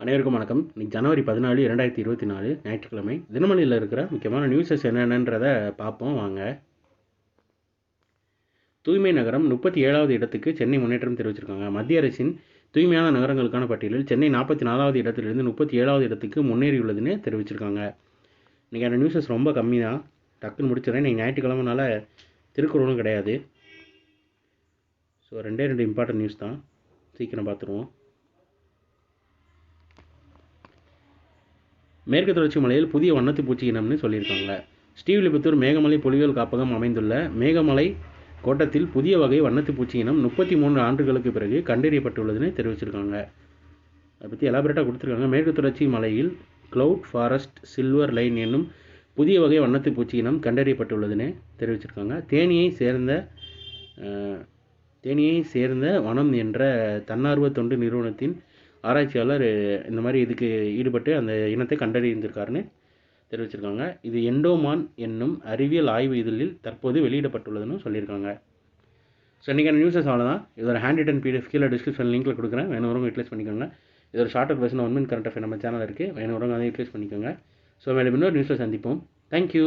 அனைவருக்கும் வணக்கம். இன்னைக்கு ஜனவரி 14, 2024 ஞாயிற்றுக்கிழமை. தினமணியில் இருக்கிற முக்கியமான நியூஸஸ் என்னென்னன்றதை பார்ப்போம் வாங்க. தூய்மை நகரம் 37வது இடத்துக்கு சென்னை முன்னேற்றம் தெரிவிச்சிருக்காங்க. மத்திய அரசின் தூய்மையான நகரங்களுக்கான பட்டியலில் சென்னை 44வது இடத்திலிருந்து 37வது இடத்துக்கு முன்னேறியுள்ளதுன்னு தெரிவிச்சிருக்காங்க. இன்றைக்கி அந்த நியூஸஸ் ரொம்ப கம்மி தான், டக்குன்னு முடிச்சிடறேன். இன்றைக்கி ஞாயிற்றுக்கிழமைனால திருக்குறளும் கிடையாது. ஸோ ரெண்டு இம்பார்ட்டன்ட் நியூஸ் தான், சீக்கிரம் பார்த்துருவோம். மேற்கு தொடர்ச்சி மலையில் புதிய வண்ணத்து பூச்சி இனம்னு சொல்லியிருக்காங்க. ஸ்ரீவில்லிபுத்தூர் மேகமலை புலிகள் காப்பகம் அமைந்துள்ள மேகமலை கோட்டத்தில் புதிய வகை வண்ணத்து பூச்சி இனம் 33 ஆண்டுகளுக்கு பிறகு கண்டறியப்பட்டுள்ளதுன்னு தெரிவிச்சிருக்காங்க. அதை பற்றி எலாபரேட்டாக கொடுத்துருக்காங்க. மேற்கு தொடர்ச்சி மலையில் கிளவுட் ஃபாரஸ்ட் சில்வர் லைன் என்னும் புதிய வகை வண்ணத்து பூச்சி இனம் கண்டறியப்பட்டுள்ளதுன்னு தெரிவிச்சிருக்காங்க. தேனியை சேர்ந்த வனம் என்ற தன்னார்வ தொண்டு நிறுவனத்தின் ஆராய்ச்சியாளர் இந்த மாதிரி இதுக்கு ஈடுபட்டு அந்த இனத்தை கண்டறிந்திருக்காருன்னு தெரிவிச்சிருக்காங்க. இது எண்டோமான் என்னும் அறிவியல் ஆய்வு இதழில் தற்போது வெளியிடப்பட்டுள்ளதுன்னு சொல்லியிருக்காங்க. ஸோ இன்றைக்கான நியூஸஸ் அவ்வளோதான். இதோட ஹேண்ட் ரிட்டன் பிடிஎஃப் கீழே டிஸ்கிரிப்ஷன் லிங்க்கில் கொடுக்குறேன், வேணுறவங்க யூட்டிலைஸ் பண்ணிக்கோங்க. இதோட short version 1 minute current affair நம்ம சேனல் இருக்குது, வேணுறவங்க அதை யூட்டிலைஸ் பண்ணிக்கோங்க. ஸோ மேலே இன்னொரு நியூஸில் சந்திப்போம். தேங்க்யூ.